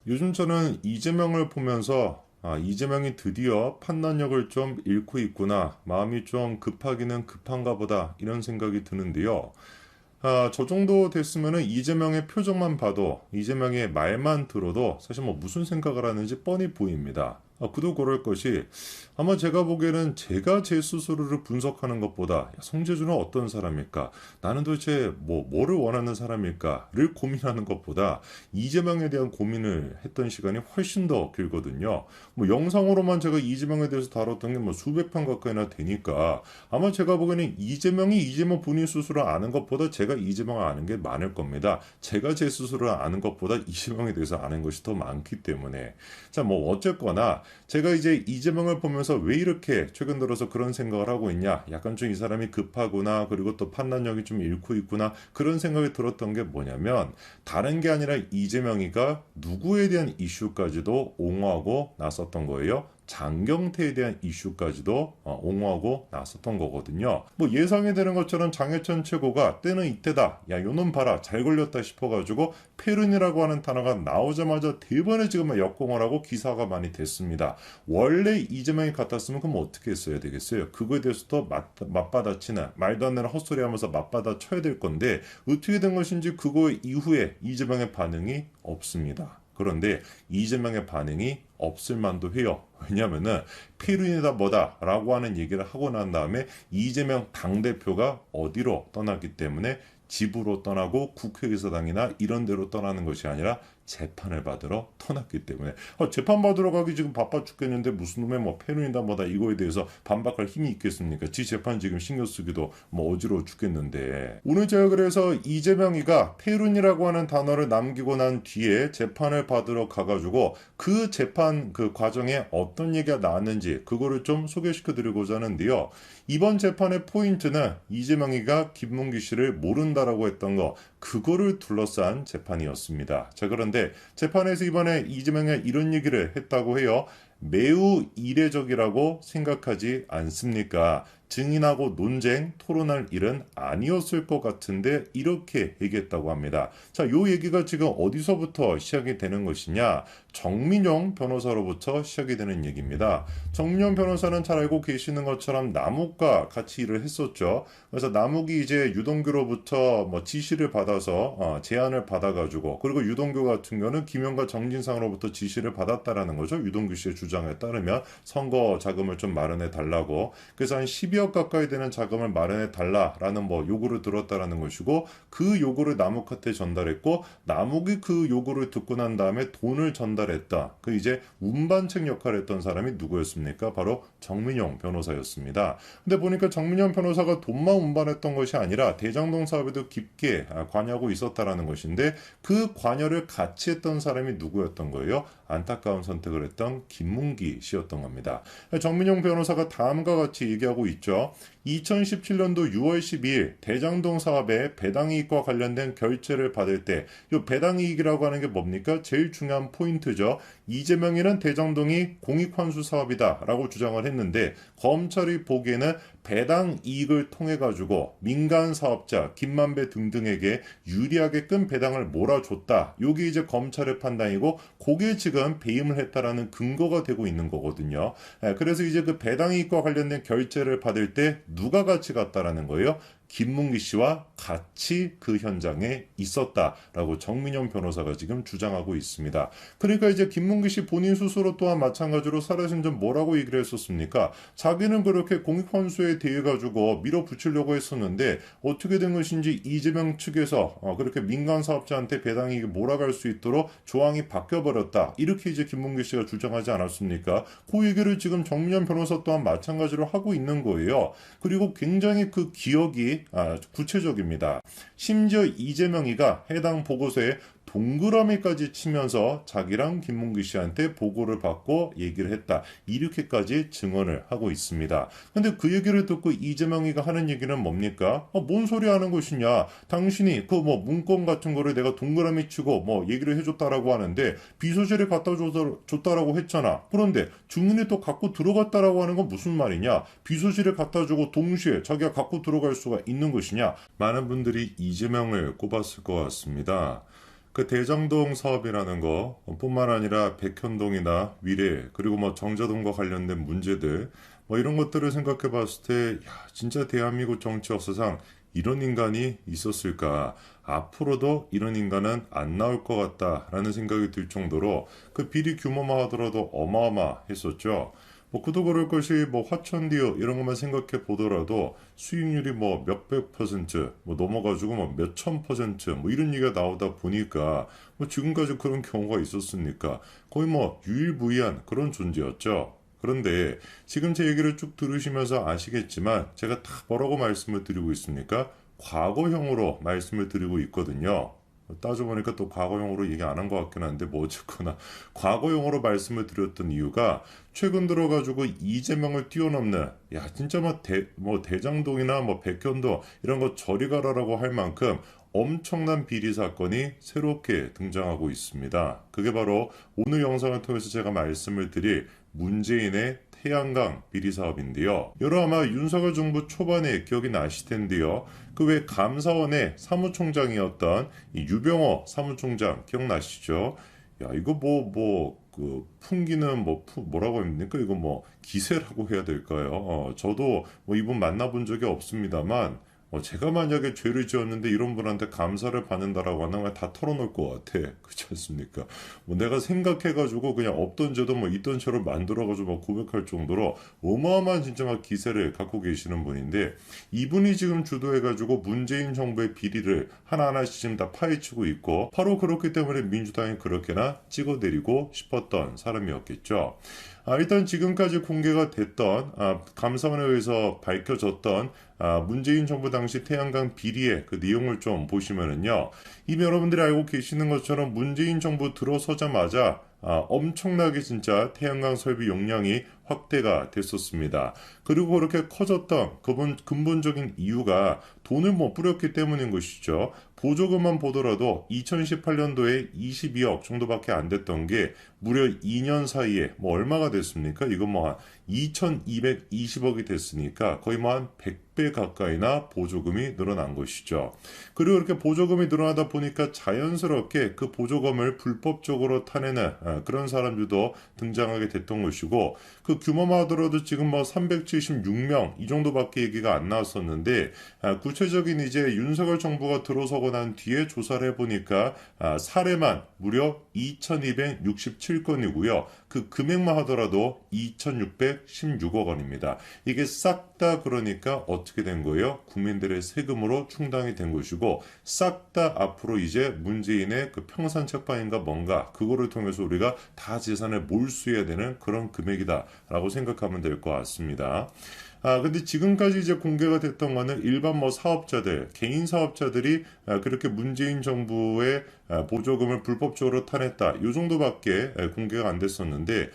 요즘 저는 이재명을 보면서 이재명이 드디어 판단력을 좀 잃고 있구나. 마음이 좀 급하기는 급한가 보다. 이런 생각이 드는데요. 저 정도 됐으면은 이재명의 표정만 봐도, 이재명의 말만 들어도 사실 뭐 무슨 생각을 하는지 뻔히 보입니다. 그도 그럴 것이 아마 제가 보기에는 제가 제 스스로를 분석하는 것보다 야, 송재준은 어떤 사람일까? 나는 도대체 뭐를 원하는 사람일까?를 고민하는 것보다 이재명에 대한 고민을 했던 시간이 훨씬 더 길거든요. 뭐 영상으로만 제가 이재명에 대해서 다뤘던 게 뭐 수백 편 가까이나 되니까 아마 제가 보기에는 이재명이 이재명 본인 스스로 아는 것보다 제가 이재명을 아는 게 많을 겁니다. 제가 제 스스로 아는 것보다 이재명에 대해서 아는 것이 더 많기 때문에. 자, 뭐 어쨌거나 제가 이제 이재명을 보면서 왜 이렇게 최근 들어서 그런 생각을 하고 있냐. 약간 좀 이 사람이 급하구나. 그리고 또 판단력이 좀 잃고 있구나. 그런 생각이 들었던 게 뭐냐면 다른 게 아니라 이재명이가 누구에 대한 이슈까지도 옹호하고 나섰던 거예요. 장경태에 대한 이슈까지도 옹호하고 나섰던 거거든요. 뭐 예상이 되는 것처럼 장해찬 최고가 때는 이때다. 야, 요놈 봐라. 잘 걸렸다 싶어가지고 페른이라고 하는 단어가 나오자마자 대번에 지금 역공을 하고 기사가 많이 됐습니다. 원래 이재명이 같았으면 그럼 어떻게 했어야 되겠어요? 그거에 대해서도 맞받아치는 말도 안 되는 헛소리 하면서 맞받아쳐야 될 건데 어떻게 된 것인지 그거 이후에 이재명의 반응이 없습니다. 그런데 이재명의 반응이 없을 만도 해요. 왜냐면은 페륜이다 뭐다 라고 하는 얘기를 하고 난 다음에 이재명 당대표가 어디로 떠나기 때문에 집으로 떠나고 국회의사당이나 이런 데로 떠나는 것이 아니라 재판을 받으러 떠났기 때문에 재판 받으러 가기 지금 바빠 죽겠는데 무슨 놈의 뭐 페륜이다 뭐다 이거에 대해서 반박할 힘이 있겠습니까? 지 재판 지금 신경 쓰기도 뭐 어지러워 죽겠는데 오늘 제가 그래서 이재명이가 페륜이라고 하는 단어를 남기고 난 뒤에 재판을 받으러 가가지고 그 재판 그 과정에 어떤 얘기가 나왔는지 그거를 좀 소개시켜 드리고자 하는데요. 이번 재판의 포인트는 이재명이가 김문기 씨를 모른다라고 했던 거 그거를 둘러싼 재판이었습니다. 자, 그런데 재판에서 이번에 이재명이 이런 얘기를 했다고 해요. 매우 이례적이라고 생각하지 않습니까? 증인하고 논쟁, 토론할 일은 아니었을 것 같은데 이렇게 얘기했다고 합니다. 자, 요 얘기가 지금 어디서부터 시작이 되는 것이냐? 정민용 변호사로부터 시작이 되는 얘기입니다. 정민용 변호사는 잘 알고 계시는 것처럼 남욱과 같이 일을 했었죠. 그래서 남욱이 이제 유동규로부터 뭐 지시를 받아서 제안을 받아가지고 그리고 유동규 같은 경우는 김영과 정진상으로부터 지시를 받았다라는 거죠. 유동규 씨의 주장에 따르면 선거 자금을 좀 마련해 달라고. 그래서 한 12억 가까이 되는 자금을 마련해 달라라는 뭐 요구를 들었다라는 것이고 그 요구를 남욱한테 전달했고 남욱이 그 요구를 듣고 난 다음에 돈을 전달했다. 그 이제 운반책 역할을 했던 사람이 누구였습니까? 바로 정민용 변호사였습니다. 근데 보니까 정민용 변호사가 돈만 운반했던 것이 아니라 대장동 사업에도 깊게 관여하고 있었다라는 것인데 그 관여를 같이 했던 사람이 누구였던 거예요? 안타까운 선택을 했던 김문기 씨였던 겁니다. 정민용 변호사가 다음과 같이 얘기하고 있죠. 2017년도 6월 12일 대장동 사업의 배당이익과 관련된 결제를 받을 때 이 배당이익이라고 하는 게 뭡니까? 제일 중요한 포인트죠. 이재명이는 대장동이 공익환수 사업이다 라고 주장을 했는데 검찰이 보기에는 배당이익을 통해 가지고 민간 사업자 김만배 등등에게 유리하게끔 배당을 몰아줬다. 요게 이제 검찰의 판단이고 그게 지금 배임을 했다라는 근거가 되고 있는 거거든요. 그래서 이제 그 배당이익과 관련된 결제를 받을 때 누가 같이 갔다라는 거예요? 김문기 씨와 같이 그 현장에 있었다라고 정민영 변호사가 지금 주장하고 있습니다. 그러니까 이제 김문기 씨 본인 스스로 또한 마찬가지로 살아생전 뭐라고 얘기를 했었습니까? 자기는 그렇게 공익환수에 대해 가지고 밀어붙이려고 했었는데 어떻게 된 것인지 이재명 측에서 그렇게 민간 사업자한테 배당이 몰아갈 수 있도록 조항이 바뀌어버렸다. 이렇게 이제 김문기 씨가 주장하지 않았습니까? 그 얘기를 지금 정민영 변호사 또한 마찬가지로 하고 있는 거예요. 그리고 굉장히 그 기억이 구체적입니다. 심지어 이재명이가 해당 보고서에 동그라미까지 치면서 자기랑 김문기 씨한테 보고를 받고 얘기를 했다. 이렇게까지 증언을 하고 있습니다. 근데 그 얘기를 듣고 이재명이가 하는 얘기는 뭡니까? 뭔 소리 하는 것이냐? 당신이 그 뭐 문건 같은 거를 내가 동그라미 치고 뭐 얘기를 해줬다라고 하는데 비서실에 갖다 줬다라고 했잖아. 그런데 증인이 또 갖고 들어갔다라고 하는 건 무슨 말이냐? 비서실에 갖다 주고 동시에 자기가 갖고 들어갈 수가 있는 것이냐? 많은 분들이 이재명을 꼽았을 것 같습니다. 그 대장동 사업이라는 거 뿐만 아니라 백현동이나 위례 그리고 뭐 정자동과 관련된 문제들 뭐 이런 것들을 생각해 봤을 때 야, 진짜 대한민국 정치 역사상 이런 인간이 있었을까? 앞으로도 이런 인간은 안 나올 것 같다라는 생각이 들 정도로 그 비리 규모만 하더라도 어마어마했었죠. 뭐 그도 그럴 것이 뭐 화천디어 이런 것만 생각해 보더라도 수익률이 뭐 몇백 퍼센트 뭐 넘어가지고 뭐 몇천 퍼센트 뭐 이런 얘기가 나오다 보니까 뭐 지금까지 그런 경우가 있었으니까 거의 뭐 유일무이한 그런 존재였죠. 그런데 지금 제 얘기를 쭉 들으시면서 아시겠지만 제가 다 뭐라고 말씀을 드리고 있습니까? 과거형으로 말씀을 드리고 있거든요. 따져보니까 또 과거형으로 얘기 안 한 것 같긴 한데 뭐 어쨌거나 과거형으로 말씀을 드렸던 이유가 최근 들어가지고 이재명을 뛰어넘는 야 진짜 뭐 대장동이나 뭐 백현도 이런 거 저리 가라라고 할 만큼 엄청난 비리 사건이 새롭게 등장하고 있습니다. 그게 바로 오늘 영상을 통해서 제가 말씀을 드릴 문재인의 태양광 비리 사업인데요. 여러 아마 윤석열 정부 초반에 기억이 나실 텐데요. 그 외 감사원의 사무총장이었던 이 유병호 사무총장 기억나시죠? 야 이거 그 풍기는 뭐라고 합니까? 이거 뭐 기세라고 해야 될까요? 저도 뭐 이분 만나본 적이 없습니다만 제가 만약에 죄를 지었는데 이런 분한테 감사를 받는다라고 하면 다 털어놓을 것 같아. 그렇지 않습니까? 뭐 내가 생각해가지고 그냥 없던 죄도 뭐 있던 죄로 만들어가지고 막 고백할 정도로 어마어마한 진짜 막 기세를 갖고 계시는 분인데 이분이 지금 주도해가지고 문재인 정부의 비리를 하나하나씩 지금 다 파헤치고 있고 바로 그렇기 때문에 민주당이 그렇게나 찍어내리고 싶었던 사람이었겠죠. 일단 지금까지 공개가 됐던 감사원에 의해서 밝혀졌던 문재인 정부 당시 태양광 비리의 그 내용을 좀 보시면은요. 이미 여러분들이 알고 계시는 것처럼 문재인 정부 들어서자마자 엄청나게 진짜 태양광 설비 용량이 확대가 됐었습니다. 그리고 그렇게 커졌던 근본적인 이유가 돈을 못 뿌렸기 때문인 것이죠. 보조금만 보더라도 2018년도에 22억 정도밖에 안 됐던 게 무려 2년 사이에 뭐 얼마가 됐습니까? 이거 뭐 한 2220억이 됐으니까 거의 뭐 한 100배 가까이나 보조금이 늘어난 것이죠. 그리고 이렇게 보조금이 늘어나다 보니까 자연스럽게 그 보조금을 불법적으로 타내는 그런 사람들도 등장하게 됐던 것이고 그 규모만 하더라도 지금 뭐 376명 이 정도밖에 얘기가 안 나왔었는데 구체적인 이제 윤석열 정부가 들어서고 난 뒤에 조사를 해보니까 사례만 무려 2267건이고요. 그 금액만 하더라도 2616억 원입니다. 이게 싹 다 그러니까 어떻게 된 거예요? 국민들의 세금으로 충당이 된 것이고 싹 다 앞으로 이제 문재인의 그 평산 책방인가 뭔가 그거를 통해서 우리가 다 재산을 몰수해야 되는 그런 금액이다라고 생각하면 될 것 같습니다. 근데 지금까지 이제 공개가 됐던 거는 일반 뭐 사업자들, 개인 사업자들이 그렇게 문재인 정부의 보조금을 불법적으로 타냈다. 이 정도밖에 공개가 안 됐었는데